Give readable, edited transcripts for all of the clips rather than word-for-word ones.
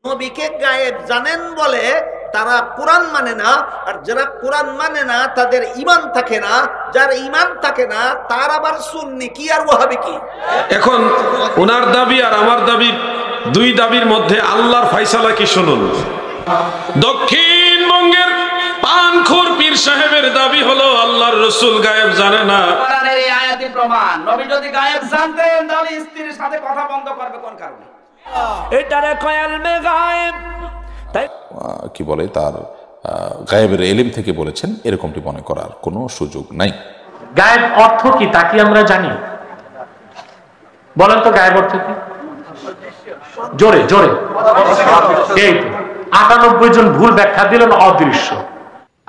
নবীকে গায়েব জানেন বলে তারা কোরআন মানে না, আর যারা কোরআন মানে না তাদের ঈমান থাকে না, যার ঈমান থাকে না তার আবার সুন্নি কি আর ওয়াহাবি কি। এখন ওনার দাবি আর আমার দাবি, দুই দাবির মধ্যে আল্লাহর ফয়সালা কি শুনুন। দক্ষিণবঙ্গের পানখুর পীর সাহেবের দাবি হলো আল্লাহর রাসূল গায়েব জানে না। কোরআনের এই আয়াতি প্রমাণ, নবী যদি গায়েব জানতেন তাহলে স্ত্রীর সাথে কথা বন্ধ করবে কোন কারণে? এটারে কয়াল মে গায়েব, তাই কি বলে তার গায়েবের ইলম থেকে বলেছেন, এরকমটি মনে করার কোনো সুযোগ নাই। গায়েব অর্থ কি তা কি আমরা জানি? বলেন তো গায়েব অর্থ কি? জোরে জোরে। এই 98 জন ভুল ব্যাখ্যা দিলেন অদৃশ্য।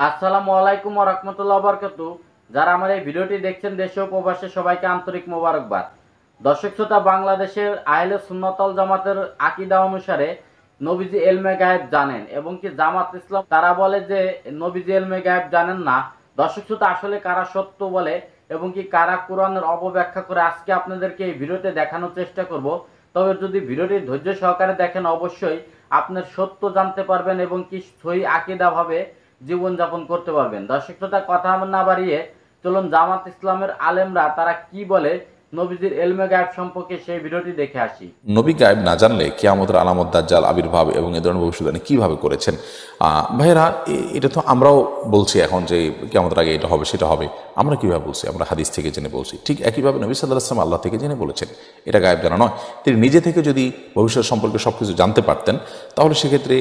আসসালামু আলাইকুম ওয়া রাহমাতুল্লাহি ওয়া বারাকাতুহু। যারা আমার এই ভিডিওটি দেখছেন দেশে ও প্রবাসে সবাইকে আন্তরিক মোবারকবাদ। দর্শক শ্রোতা, বাংলাদেশের আহলে সুন্নাত ওয়াল জামাতের আকীদা অনুসারে নবীজি ইলমে গায়েব জানেন, এবং কি জামাত ইসলাম তারা বলে যে নবীজি ইলমে গায়েব জানেন না। দর্শক শ্রোতা, আসলে কারা সত্য বলে এবং কি কারা কোরআনের অপব্যাখ্যা করে আজকে আপনাদেরকে এই ভিডিওতে দেখানোর চেষ্টা করব। তবে যদি ভিডিওটি ধৈর্য সহকারে দেখেন অবশ্যই আপনার সত্য জানতে পারবেন এবং কি সহি আকীদাভাবে জীবনযাপন করতে পারবেন। দর্শক শ্রোতা, কথা না বাড়িয়ে চলুন জামাত ইসলামের আলেমরা তারা কি বলে নবীজির ইলমে গায়েব সম্পর্কে সেই ভিডিওটি দেখে আসি। নবী গায়েব না জানলে কিয়ামতের আলামত, দাজ্জাল আবির্ভাব এবং এ ধরনের ভবিষ্যৎবাণী কিভাবে করেছেন? ভাইয়েরা, এটা তো আমরাও বলছি এখন যে কিয়ামতের আগে এটা হবে সেটা হবে। আমরা কিভাবে বলছি? আমরা হাদিস থেকে জেনে বলছি। ঠিক একইভাবে নবী সাল্লাল্লাহু আলাইহি ওয়াসাল্লাম আল্লাহ থেকে জেনে বলেছেন, এটা গায়েব জানা নয়। তিনি নিজে থেকে যদি ভবিষ্যৎ সম্পর্কে সব কিছু জানতে পারতেন তাহলে সেক্ষেত্রে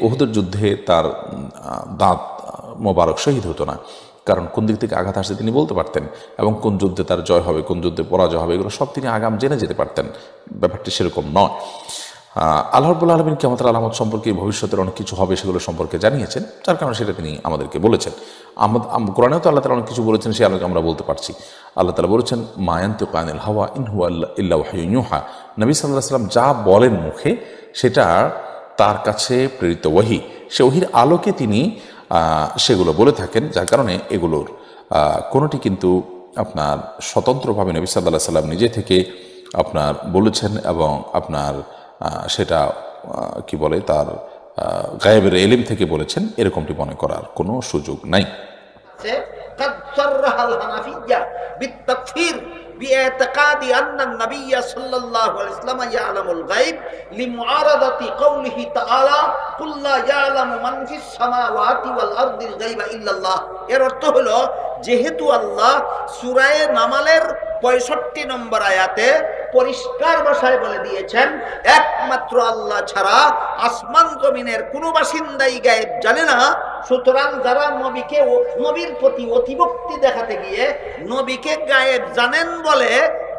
উহুদের যুদ্ধে তার দাঁত মোবারক শহীদ হতো না, কারণ কোন দিক থেকে আঘাত আসছে তিনি বলতে পারতেন, এবং কোন যুদ্ধে তার জয় হবে, কোন যুদ্ধে পরাজয় হবে, এগুলো সব তিনি আগাম জেনে যেতে পারতেন। ব্যাপারটি সেরকম নয়। আল্লাহ রাব্বুল আলামিন কিয়ামতের আলামত সম্পর্কে, ভবিষ্যতের অনেক কিছু হবে সেগুলো সম্পর্কে জানিয়েছেন, যার কারণে সেটা তিনি আমাদেরকে বলেছেন। কোরআনেও তো আল্লাহ তাআলা অনেক কিছু বলেছেন, সে আলোকে আমরা বলতে পারছি। আল্লাহ তাআলা বলেছেন, মা ইয়ানতিকু আনিল হাওয়া ইন হুয়া ইল্লা ওয়াহয়ুন ইউহা। নবী সাল্লাল্লাহু আলাইহি ওয়াসাল্লাম যা বলেন মুখে সেটা তার কাছে প্রেরিত ওহী, সে ওহীর আলোকে তিনি সেগুলো বলে থাকেন, যার কারণে এগুলোর কোনোটি কিন্তু আপনার স্বতন্ত্রভাবে নবী সাল্লাল্লাহু আলাইহি ওয়াসাল্লাম নিজে থেকে আপনার বলেছেন, এবং আপনার সেটা কি বলে তার গায়েবের ইলম থেকে বলেছেন, এরকমটি মনে করার কোনো সুযোগ নাই। قد صرح الحنفية بالتكفير باعتقاد أن النبي صلى الله عليه وسلم يعلم الغيب لمعارضة قوله تعالى قل لا يعلم من في السماوات والأرض الغيب إلا الله। এর অর্থ হলো, যেহেতু আল্লাহ সূরা নামালের 65 নম্বর আয়াতে পরিষ্কার ভাষায় বলে দিয়েছেন একমাত্র আল্লাহ ছাড়া আসমান জমিনের কোনো বাসিন্দাই গায়েব জানে না, সুতরাং যারা নবীর প্রতি অতিভক্তি দেখাতে গিয়ে নবীকে গায়েব জানেন বলে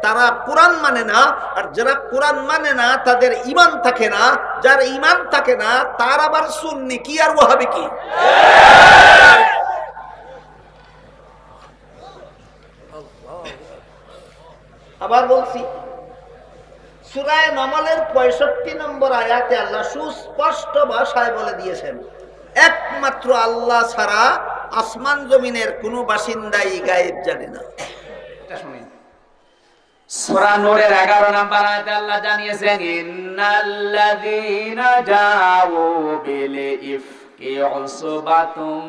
তারা কোরআন মানে না, আর যারা কোরআন মানে না তাদের ঈমান থাকে না, যার ঈমান থাকে না তার আবার সুন্নি কি আর ওয়াহাবি কি। আবার বলছি, সূরা নামালের 65 নম্বর আয়াতে আল্লাহ সুস্পষ্ট ভাষায় বলে দিয়েছেন একমাত্র আল্লাহ ছাড়া আসমান জমিনের কোনো বাসিন্দাই গায়েব জানে না। এটা শুনুন, সূরা নূরের 11 নম্বর আয়াতে আল্লাহ জানিয়েছেন, ইন্নাল্লাযীনা জাউ বিল ইফকি উসবাতুম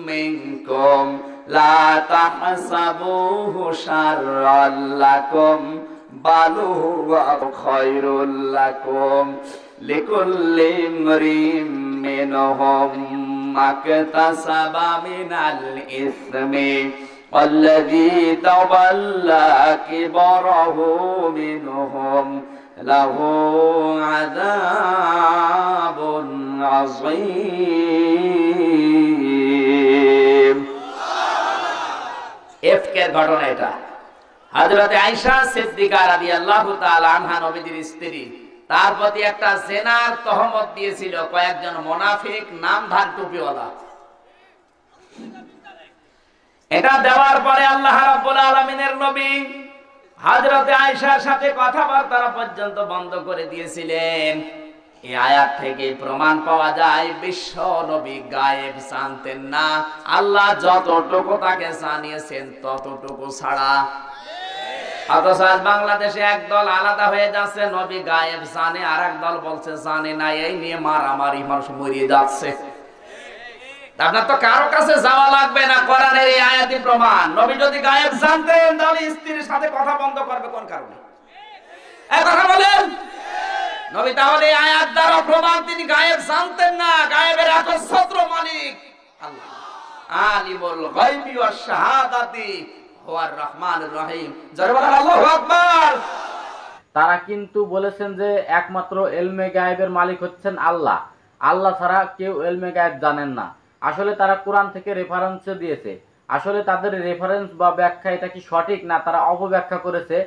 মিনকুম লা তাহসাবুহু শাররাল লাকুম বাল হুয়া খায়রুল লাকুম লিকুল্লি ইমরিম মিনহুম মাকতাসাবা মিনাল ইসমি ওয়াল্লাযী তাওয়াল্লা কিবরাহু মিনহুম লাহু আযাবুন আযীম। ইফকের ঘটনা এটা। হযরত আয়েশা সিদ্দিকা রাদিয়াল্লাহু তাআলা আনহা নবীজির স্ত্রী, তার প্রতি একটা জেনার তহমত দিয়েছিল কয়েকজন মুনাফিক নামধার টুপিওয়ালা। এটা দেওয়ার পরে আল্লাহ রাব্বুল আলামিনের নবী হযরত আয়েশার সাথে কথাবার্তা পর্যন্ত বন্ধ করে দিয়েছিলেন। এই আয়াত থেকে প্রমাণ পাওয়া যায় বিশ্ব নবী গায়েব জানতেন না, আল্লাহ যতটুকু তাকে জানিয়েছেন ততটুকু ছাড়া। অথচ আজ বাংলাদেশে একদল আলাদা হয়ে যাচ্ছে, নবী গায়েব জানে, আর এক দল বলছে জানে না। এই নিয়ে মারামারি, মানুষ মরিয়ে যাচ্ছে। আপনার তো কারো কাছে যাওয়া লাগবে না, কোরআনের এই আয়াতি প্রমাণ। নবী যদি গায়েব জানতেন তাহলে স্ত্রীর সাথে কথা বন্ধ করবে কোন কারণে? এই কথা বলেন। নবী তাহলে এই আয়াত দ্বারা প্রমাণ তিনি গায়েব জানতেন না। গায়েবের একচ্ছত্র মালিক আল্লাহ, আলিমুল গায়বি ওয়াশ শাহাদাতি হুয়ার রহমানুর রহিম। জোরে বলেন আল্লাহু আকবার। তারা কিন্তু বলেছেন যে একমাত্র ইলমে গায়েবের মালিক হচ্ছেন আল্লাহ, আল্লাহ ছাড়া কেউ ইলমে গায়েব জানেন না। আসলে তারা কোরআন থেকে রেফারেন্স দিয়েছে। আসলে তাদের রেফারেন্স বা ব্যাখ্যা এটা কি সঠিক না তারা অপব্যাখ্যা করেছে।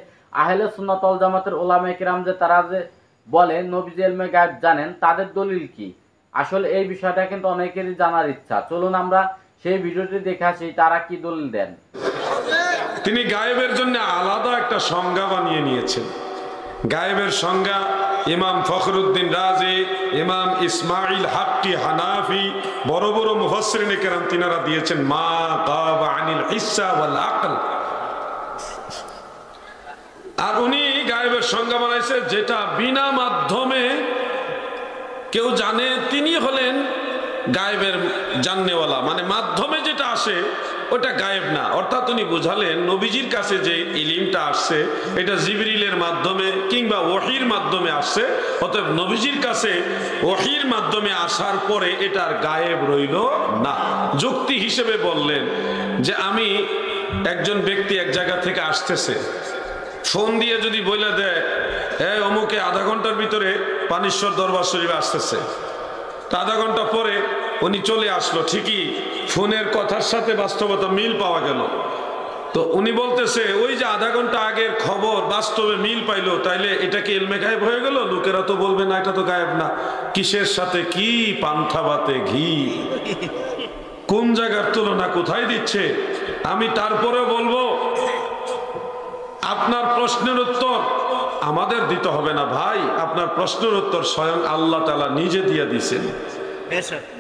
আহলে সুন্নাত ওয়াল জামাতের উলামায়ে কিরাম যে তারা যে বলে নবী ইলমে গায়েব জানেন, তাদের দলিল কি? আসলে এই বিষয়টা কিন্তু অনেকেরই জানার ইচ্ছা। চলুন আমরা সেই ভিডিওটি দেখে আসি তারা কি দলিল দেন। তিনি গায়েবের জন্য আলাদা একটা সংজ্ঞা বানিয়ে নিয়েছেন। গায়েবের সংজ্ঞা ইমাম ফখরুদ্দিন রাজি, ইমাম ইসমাইল হাক্কি হানাফি, বড় বড় মুফাসসিরিনে কেরাম তিনারা দিয়েছেন মা গাবা আনিল হিস্সা ওয়াল আকল। আর উনি গায়েবের সংজ্ঞা বানাইছে যেটা বিনা মাধ্যমে কেউ জানে, তিনি হলেন গায়েবের জাননেওয়ালা। মানে মাধ্যমে যেটা আসে ওটা গায়েব না। অর্থাৎ উনি বুঝালেন নবীজির কাছে যে ইলিমটা আসছে এটা জিবরিলের মাধ্যমে কিংবা ওহীর মাধ্যমে আসছে, অতএব নবীজির কাছে ওহীর মাধ্যমে আসার পরে এটার গায়েব রইল না। যুক্তি হিসেবে বললেন যে আমি একজন ব্যক্তি এক জায়গা থেকে আসতেছে, ফোন দিয়ে যদি বলে দেয় অমুকে আধা ঘন্টার ভিতরে পানিশ্বর দরবার শরীফে আসতেছে, তা আধা ঘন্টা পরে উনি চলে আসলো, ঠিকই ফোনের কথার সাথে বাস্তবতা মিল পাওয়া গেল। তো উনি বলতেছে ওই যে আধা ঘন্টা আগের খবর বাস্তবে মিল পাইলো, তাইলে এটা কি ইলমে গায়েব হয়ে গেল? লোকেরা তো বলবে না এটা তো গায়েব না। কিসের সাথে কি? পান্থা ভাতে ঘি। কোন জায়গার তুলনা কোথায় দিচ্ছে? আমি তারপরে বলবো আপনার প্রশ্নের উত্তর আমাদের দিতে হবে না ভাই, আপনার প্রশ্নের উত্তর স্বয়ং আল্লাহ তাআলা নিজে দিয়ে দিয়েছেন।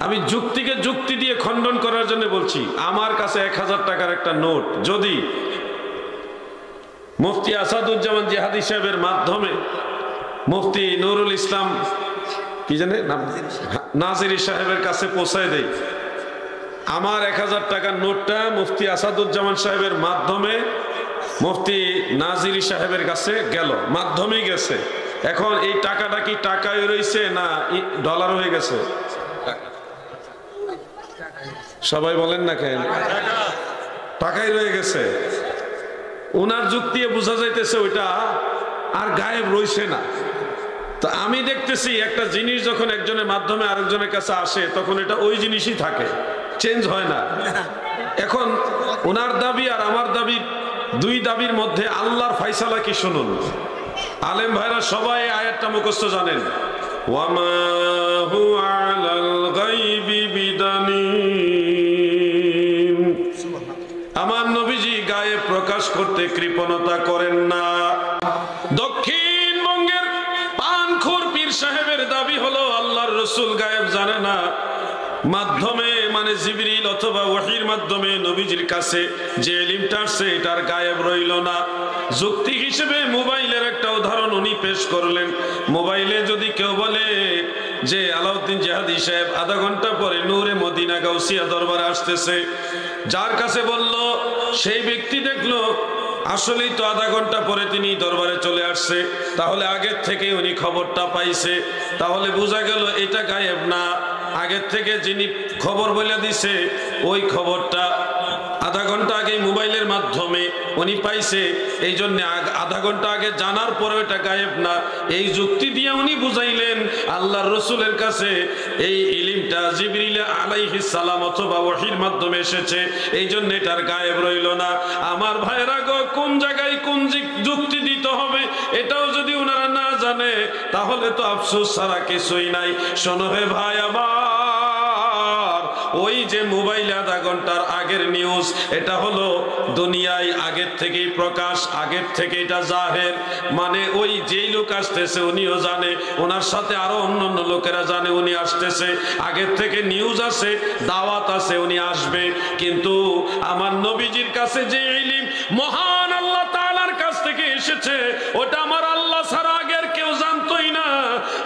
আমি যুক্তিকে যুক্তি দিয়ে খণ্ডন করার জন্য বলছি। আমার কাছে 1000 টাকার একটা নোট যদি মুফতি আসাদুজ্জামান জিহাদি সাহেবের মাধ্যমে মুফতি নুরুল ইসলাম কি জানে নাজিরি সাহেবের কাছে পৌঁছায় দেয়, আমার 1000 টাকার নোটটা মুফতি আসাদুজ্জামান সাহেবের মাধ্যমে মুফতি নাজিরি সাহেবের কাছে গেল, মাধ্যমে গেছে। এখন এই টাকাটা কি টাকায় রয়েছে না ডলার হয়ে গেছে? সবাই বলেন না কেন? টাকাই রয়ে গেছে। ওনার যুক্তি বোঝা যাইতেছে ওইটা আর গায়েব রইছে না। তো আমি দেখতেছি একটা জিনিস যখন একজনের মাধ্যমে আরেকজনের কাছে আসে তখন এটা ওই জিনিসই থাকে, চেঞ্জ হয় না। এখন ওনার দাবি আর আমার দাবি, দুই দাবির মধ্যে আল্লাহর ফায়সালা কি শুনুন। আলেম ভাইরা সবাই আয়াতটা মুখস্থ জানেন, ওয়ামা হুয়া আলাল গায়বি বিদানিন। আমার নবীজি গায়েব প্রকাশ করতে কৃপণতা করেন না। দক্ষিণবঙ্গের পানখোর পীর সাহেবের দাবি হলো আল্লাহর রাসূল গায়েব জানে না। মাধ্যমে মানে জিবরিল অথবা ওহীর মাধ্যমে নবীজির কাছে যে ইলমটা আসছে এটার গায়েব রইল না। যুক্তি হিসেবে মোবাইলের একটা উদাহরণ উনি পেশ করলেন। মোবাইলে যদি কেউ বলে যে আলাউদ্দিন জিহাদি সাহেব আধা ঘন্টা পরে নূরে মদিনা গাউসিয়া দরবারে আসতেছে, যার কাছে বলল সেই ব্যক্তি দেখলো আসলেই তো আধা ঘন্টা পরে তিনি দরবারে চলে আসছে, তাহলে আগের থেকে উনি খবরটা পাইছে, তাহলে বোঝা গেল এটা গায়েব না। আগের থেকে যিনি খবর বলে দিছে ওই খবরটা আধা ঘন্টা আগে মোবাইলের মাধ্যমে উনি পাইছে, এই জন্য আধা ঘন্টা আগে জানার পরে এটা গায়েব না। এই যুক্তি দিয়ে উনি বুঝাইলেন আল্লাহর রাসূলের কাছে এই ইলমটা জিবরিল আলাইহিস সালাম অথবা ওহীর মাধ্যমে এসেছে, এই জন্য এটার গায়েব রইল না। আমার ভাইরা গো, কোন জায়গায় কোন যুক্তি দিতে হবে এটাও যদি ওনারা না জানে তাহলে তো আফসোস ছাড়া কিছুই নাই। শোনো হে ভাই আমার, ওই যে মোবাইলে আধা ঘন্টার আগের নিউজ, এটা হলো দুনিয়ায় আগের থেকেই প্রকাশ, আগের থেকে এটা জাহের, মানে ওই যেই লোক আসতেছে উনিও জানে, ওনার সাথে আরো অন্যান্য লোকেরা জানে উনি আসতেছে, আগের থেকে নিউজ আছে, দাওয়াত আছে, উনি আসবে। কিন্তু আমার নবীজির কাছে যে ইলম মহান আল্লাহ তাআলার কাছ থেকে এসেছে ওটা আমার আল্লাহ ছাড়া আগের কেউ জানতোই না,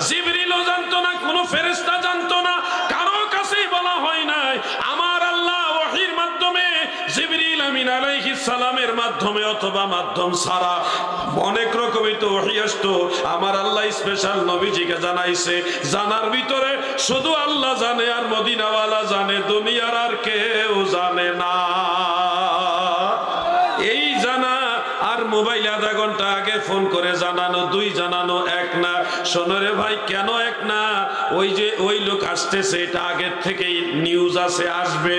জিবরিলও জানতো না, কোনো ফেরেশতা জানতো না, কারো কাছেই বলা হয় নাই। আমার আল্লাহ ওহীর মাধ্যমে জিবরিল আমিন আলাইহিস সালামের মাধ্যমে অথবা মাধ্যম ছাড়া অনেক রকমই তো ওহী আসতো, আমার আল্লাহ স্পেশাল নবীজিকে জানাইছে। জানার ভিতরে শুধু আল্লাহ জানে আর মদিনাওয়ালা জানে, দুনিয়ার আর কেউ জানে না। এই জানা আর মোবাইল আধা ঘন্টা আগে ফোন করে জানানো, দুই জানানো এক না। শোনো রে ভাই, কেন এক না? ওই যে ওই লোক আসতেছে, এটা আগের থেকেই নিউজ আছে, আসবে,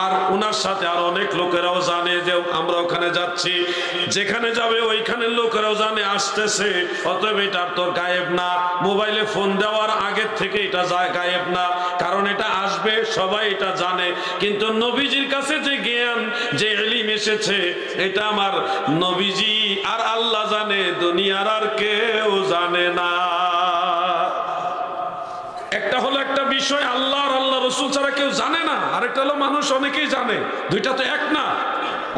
আর ওনার সাথে আর অনেক লোকেরাও জানে যে আমরা ওখানে যাচ্ছি, যেখানে যাবে ওইখানের লোকেরাও জানে আসতেছে, অতএব এটা তোর গায়েব না। মোবাইলে ফোন দেওয়ার আগের থেকে এটা যায় গায়েব না, কারণ এটা আসবে, সবাই এটা জানে। কিন্তু নবীজির কাছে যে জ্ঞান, যে ইলম এসেছে, এটা আমার নবীজি আর আল্লাহ জানে, দুনিয়ার আর কেউ জানে না। একটা হলো একটা বিষয় আল্লাহ আর আল্লাহ রাসূল ছাড়া কেউ জানে না, আরেকটা হলো মানুষ অনেকেই জানে, দুইটা তো এক না।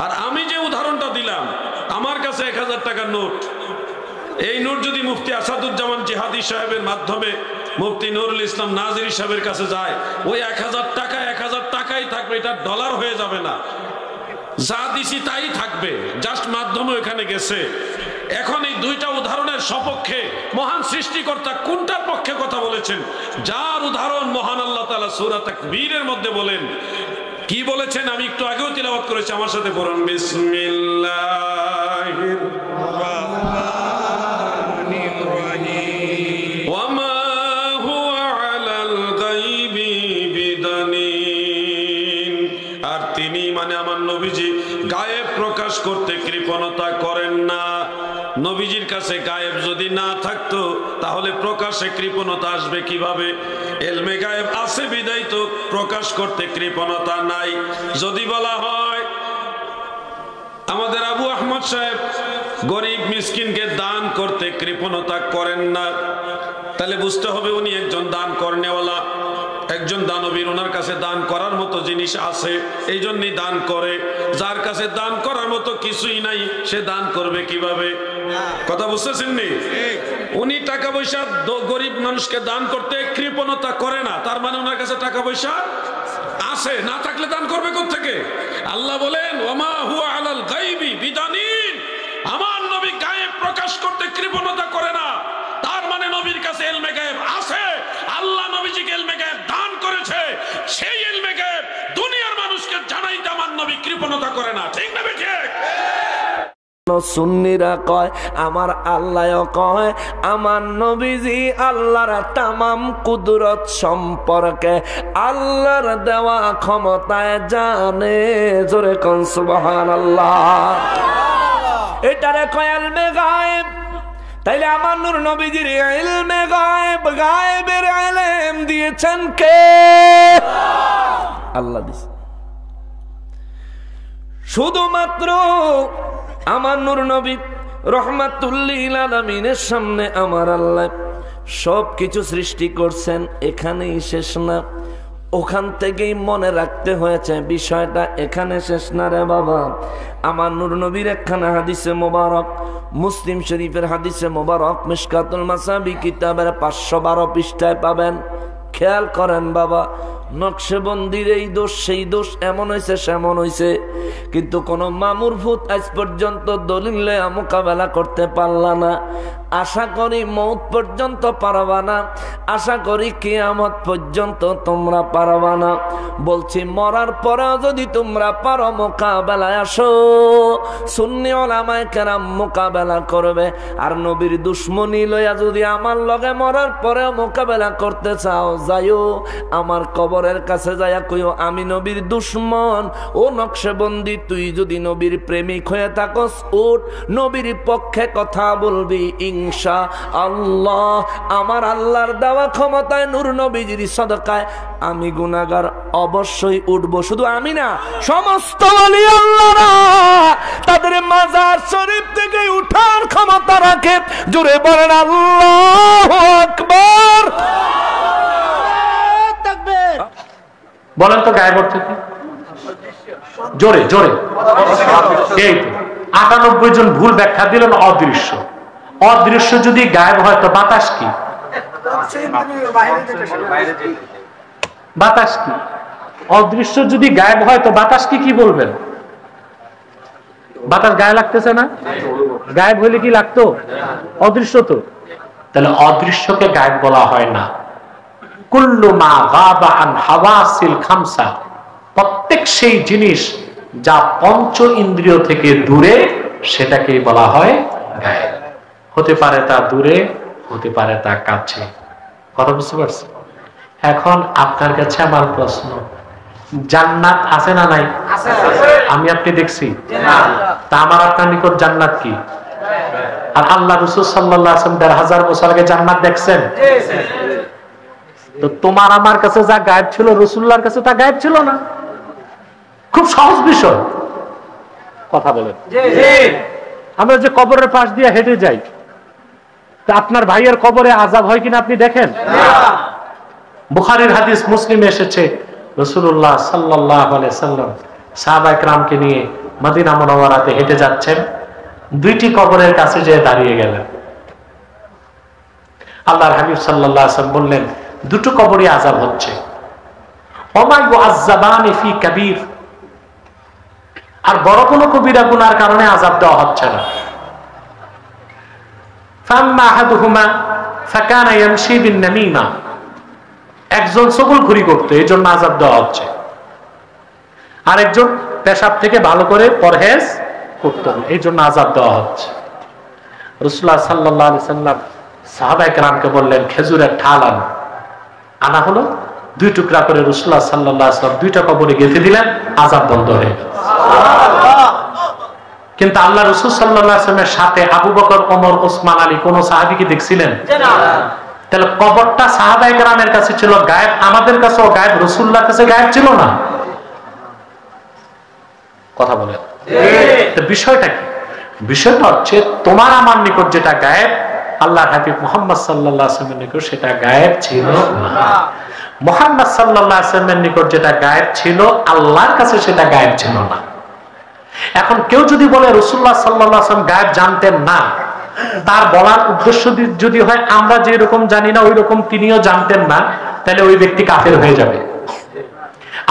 আর আমি যে উদাহরণটা দিলাম, আমার কাছে 1000 টাকার নোট, এই নোট যদি মুফতি আসাদুজ্জামান জিহাদি সাহেবের মাধ্যমে মুফতি নুরুল ইসলাম নাজিরি সাহেবের কাছে যায়, ওই 1000 টাকা 1000 টাকাই থাকবে, এটা ডলার হয়ে যাবে না, যা দিছি তাই থাকবে, জাস্ট মাধ্যমে ওখানে গেছে। এখন এই দুইটা উদাহরণের সপক্ষে মহান সৃষ্টিকর্তা কোনটার পক্ষে কথা বলেছেন? যার উদাহরণ মহান আল্লাহ তাআলা সূরা তাকবীরের মধ্যে বলেন। কি বলেছেন আমি একটু আগেও তিলাওয়াত করেছি, আমার সাথে পড়ুন, বিসমিল্লাহির রহমানির রহিম ওয়া মা হুয়া আলাল গায়বি বিদানিন। আর তিনি মানে আমার নবীজি গায়েব প্রকাশ করতে কৃপণতা করেন না। নবীজির কাছে গায়েব যদি না থাকতো তাহলে প্রকাশে কৃপণতা আসবে কিভাবে? ইলমে গায়েব আছে বিদায় তো প্রকাশ করতে কৃপণতা নাই। যদি বলা হয় আমাদের আবু আহমদ সাহেব গরিব মিসকিনকে দান করতে কৃপণতা করেন না, তাহলে বুঝতে হবে উনি একজন দান করনেওয়ালা, একজন দানবীর, ওনার কাছে দান করার মতো জিনিস আছে, এই জন্যই দান করে। যার কাছে দান করার মতো কিছুই নাই, সে দান করবে কিভাবে? কথা বুঝতেছেন নি? উনি টাকা পয়সা গরিব মানুষকে দান করতে কৃপণতা করে না, তার মানে ওনার কাছে টাকা পয়সা আছে, না থাকলে দান করবে কোত্থেকে? আল্লাহ বলেন ওয়ামা হুয়া আলাল গায়বি বিদানিন, আমার নবী গায়েব প্রকাশ করতে কৃপণতা করে না, তার মানে নবীর কাছে ইলমে গায়েব আছে। আল্লাহ নবীজিকে ইলমে গায়েব দান করেছে, সেই ইলমে গায়েব দুনিয়ার মানুষকে জানাইতে আমার নবী কৃপণতা করে না। ঠিক না ঠিক? সুন্নিরা কয়, আমার আল্লাহ কয়, আমার নবীজি আল্লাহর তামাম কুদরত সম্পর্কে, আল্লাহর দেওয়া ক্ষমতায় জানে। জোরে কোন সুবহানাল্লাহ। এটারে কয় ইলমে গায়েব। তাইলে আমার নূর নবীজির ইলমে গায়েব, গায়েবের ইলম দিয়েছেন কে? আল্লাহ দিয়েছেন। শুধুমাত্র আমার নূর নবী রহমাতুল লিল আলামিনের সামনে আমার আল্লাহ সব কিছু সৃষ্টি করছেন, এখানেই শেষ না, ওখান থেকেই মনে রাখতে হয়েছে বিষয়টা এখানে শেষ না রে বাবা। আমার নূর নবীর একখানা হাদিসে মোবারক, মুসলিম শরীফের হাদিসে মোবারক, মিশকাতুল মাসাবি কিতাবের 512 পৃষ্ঠায় পাবেন। খেয়াল করেন বাবা, নকশবন্দির এই দোষ সেই দোষ, এমন হয়েছে সেমন হয়েছে, কিন্তু কোন মামুর ভূত আজ পর্যন্ত দলিলে মোকাবেলা করতে পারলা না। আশা করি মৌত পর্যন্ত পারবা না, আশা করি কিয়ামত পর্যন্ত তোমরা পারবা না। বলছি মরার পরেও যদি তোমরা পারো মোকাবেলায় আসো, সুন্নি ওলামায়ে কেরাম মোকাবেলা করবে। আর নবীর দুশ্মনী লইয়া যদি আমার লগে মরার পরেও মোকাবেলা করতে চাও, যাইও আমার কবরের কাছে যাইয়া কইও আমি নবীর দুশ্মন। ও নকশবন্দি, তুই যদি নবীর প্রেমিক হয়ে থাকস, উঠ নবীর পক্ষে কথা বলবি, ইনশাআল্লাহ আমার আল্লাহর দেওয়া ক্ষমতায় নূর নবীজির সদকায় আমি গুনাহগার অবশ্যই উঠবো। শুধু আমি না, সমস্ত ওলি আল্লাহরা তাদের মাজার শরীফ থেকে উঠার ক্ষমতা রাখে। জোরে বলেন আল্লাহু আকবার। বলেন তো গায়েব অর্থ কি? জোরে জোরে। এই তো 98 জন ভুল ব্যাখ্যা দিলেন অদৃশ্য। অদৃশ্য যদি গায়েব হয় তো বাতাস কি? বাতাস কি? অদৃশ্য যদি গায়েব হয় তো বাতাস কি কি বলবেন? বাতাস গায়ে লাগতেছে না? গায়েব হইলে কি লাগতো? অদৃশ্য তো। তাহলে অদৃশ্যকে গায়েব বলা হয় না। কুল্লু মা গাবা আন হাওয়াসিল খামসা, প্রত্যেক সেই জিনিস যা পঞ্চ ইন্দ্রিয় থেকে দূরে সেটাকেই বলা হয় গায়েব। হতে পারে তা দূরে, হতে পারে তা কাছে। কথা বুঝতে পারছেন? এখন আপনার কাছে আমার প্রশ্ন, জান্নাত আছে না নাই? আমি আপনি দেখছি তা আমার আপনার নিকট জান্নাত কি? আর আল্লাহ রাসূল সাল্লাল্লাহু আলাইহি ওয়াসাল্লাম ১৫০০ বছর আগে জান্নাত দেখছেন? তো তোমার আমার কাছে যা গায়েব ছিল রাসূলুল্লাহর কাছে তা গায়েব ছিল না। খুব সহজ বিষয়। কথা বলেন। আমরা যে কবরের পাশ দিয়ে হেঁটে যাই, তা আপনার ভাইয়ের কবরে আযাব হয় কিনা আপনি দেখেন? বুখারীর হাদিস, মুসলিমে এসেছে, রাসূলুল্লাহ সাল্লাল্লাহু আলাইহি সাল্লাম সাহাবায়ে কেরামকে নিয়ে মদিনা মুনাওয়ারাতে হেঁটে যাচ্ছেন, দুইটি কবরের কাছে যেয়ে দাঁড়িয়ে গেলেন। আল্লাহর হাবিব সাল্লাল্লাহু আলাইহি সাল্লাম বললেন, দুটো কবরে আযাব হচ্ছে। ওমা ইউআযাবানি ফি কাবীর, আর বড় কোনো কবিরা গুনার কারণে আযাব দেওয়া হচ্ছে না। ফাম্মা আহাদুহুমা ফাকানা ইয়ামশি বিন নামিমা, একজন চগলখুরি করত, এই জন্য আযাব দেওয়া হচ্ছে। আরেকজন পেশাব থেকে ভালো করে পরহেজ করত, এই জন্য আযাব দেওয়া হচ্ছে। রাসূলুল্লাহ সাল্লাল্লাহু আলাইহি সাল্লাম সাহাবায়ে কেরামকে বললেন, খেজুরের ঠাল আনা হলো, 2 টুকরা করে রাসূলুল্লাহ সাল্লাল্লাহু আলাইহি সাল্লাম 2টা কবরে গেঁথে দিলেন, আযাব বন্ধ হয়ে গেল। কিন্তু আল্লাহ রাসূল সাল্লাল্লাহু আলাইহি ওয়াসাল্লামের সাথে আবু বকর, ওমর, ওসমান, আলী কোন সাহাবী কি দেখছিলেন? তাহলে কবরটা সাহাবায়ে কেরামের কাছে ছিল গায়েব, আমাদের কাছেও গায়েব, রাসূলুল্লাহর কাছে গায়েব ছিল না। কথা বলেন। তো বিষয়টা কি? বিষয়টা হচ্ছে তোমার আমার নিকট যেটা গায়েব, আল্লাহর হাবিব মুহাম্মদ সাল্লাল্লাহু আলাইহি ওয়াসাল্লামের নিকট সেটা গায়েব ছিল না। মুহাম্মদ সাল্লাল্লাহু আলাইহি ওয়াসাল্লামের নিকট যেটা গায়েব ছিল, আল্লাহর কাছে সেটা গায়েব ছিল না। এখন কেউ যদি বলে রাসূলুল্লাহ সাল্লাল্লাহু আলাইহি ওয়াসাল্লাম গায়েব জানতেন না, তার বলার উদ্দেশ্য যদি হয় আমরা যে রকম জানি না ওই রকম তিনিও জানতেন না, তাহলে ওই ব্যক্তি কাফের হয়ে যাবে।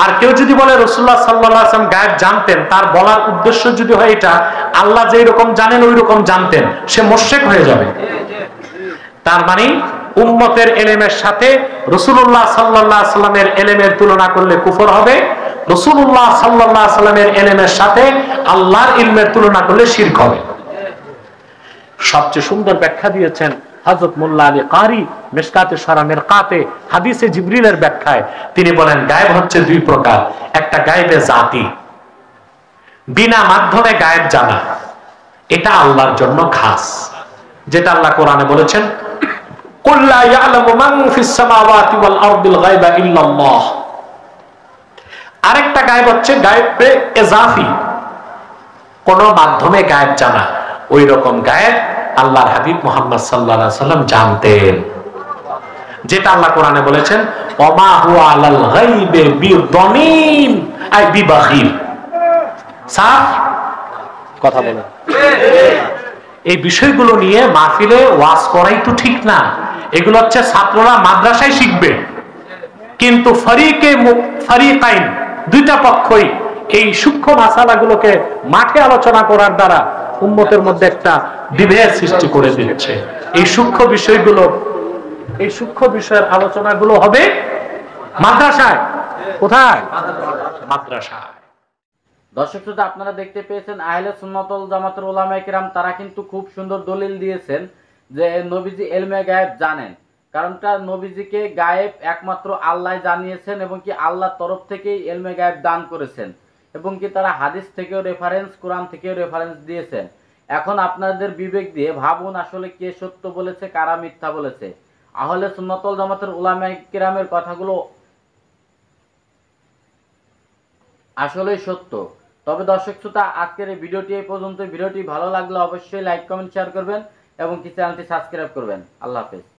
আর কেউ যদি বলে রাসূলুল্লাহ সাল্লাল্লাহু আলাইহি ওয়াসাল্লাম গায়েব জানতেন, তার বলার উদ্দেশ্য যদি হয় এটা আল্লাহ যেই রকম জানেন ওই রকম জানতেন, সে মুশরিক হয়ে যাবে। তার মানে উম্মতের ইলমের সাথে রাসূলুল্লাহ সাল্লাল্লাহু আলাইহি ওয়াসাল্লামের ইলমের তুলনা করলে কুফর হবে, রাসূলুল্লাহ সাল্লাল্লাহু আলাইহি ওয়াসাল্লামের ইলমের সাথে আল্লাহর ইলমের তুলনা করলে শিরক হবে। সবচেয়ে সুন্দর ব্যাখ্যা দিয়েছেন হযরত মোল্লা আলী কারি মিশকাতে শরামের কাতে হাদিসে জিবরিলের ব্যাখ্যায়। তিনি বলেন গায়েব হচ্ছে 2 প্রকার। একটা গায়েবে জাতি, বিনা মাধ্যমে গায়েব জানা, এটা আল্লাহর জন্য খাস, যেটা আল্লাহ কোরআনে বলেছেন, কুল লা ইয়ালামু মান ফিস সামাওয়াতি ওয়াল আরদিল গায়বা ইল্লাল্লাহ। আরেকটা গায়েব হচ্ছে গায়েবে ইজাফি, কোন মাধ্যমে গায়েব জানা, ওই রকম গায়েব আল্লাহর হাবিব মুহাম্মদ সাল্লাল্লাহু আলাইহি ওয়াসাল্লাম জানতেন, যেটা আল্লাহ কোরআনে বলেছেন, ওমা হুয়া আলাল গায়বি বিদনীন আই বিবাখির। সাফ কথা বলেন। এই বিষয়গুলো নিয়ে মাহফিলে ওয়াজ করাই তো ঠিক না। এগুলো হচ্ছে ছাত্ররা মাদ্রাসায় শিখবে, কিন্তু ফরিকাইন, 2টা পক্ষই এই সূক্ষ্ম মাসালাগুলোকে মাঠে আলোচনা করার দ্বারা উম্মতের মধ্যে একটা বিভেদ সৃষ্টি করে দিচ্ছে। এই সূক্ষ্ম বিষয়ের আলোচনাগুলো হবে মাদ্রাসায়। কোথায়? মাদ্রাসায়। দর্শক শ্রোতা, আপনারা দেখতে পেয়েছেন আহলে সুন্নাত ওয়াল জামাতের উলামায়ে কেরাম তারা কিন্তু খুব সুন্দর দলিল দিয়েছেন যে নবীজি ইলমে গায়েব জানেন। কারণটা নবীজিকে গায়েব একমাত্র আল্লাহ জানিয়েছেন এবং কি আল্লাহর তরফ থেকেই ইলমে গায়েব দান করেছেন, এবং কি তারা হাদিস থেকেও রেফারেন্স, কোরআন থেকেও রেফারেন্স দিয়েছেন। এখন আপনাদের বিবেক দিয়ে ভাবুন আসলে কে সত্য বলেছে, কারা মিথ্যা বলেছে। আহলে সুন্নাত ওয়াল জামাতের উলামায়ে কেরামের কথাগুলো আসলেই সত্য। তবে দর্শক শ্রোতা, আজকের এই ভিডিওটি এই পর্যন্ত। ভিডিওটি ভালো লাগলে অবশ্যই লাইক, কমেন্ট, শেয়ার করবেন এবং কি চ্যানেলটি সাবস্ক্রাইব করবেন। আল্লাহ হাফেজ।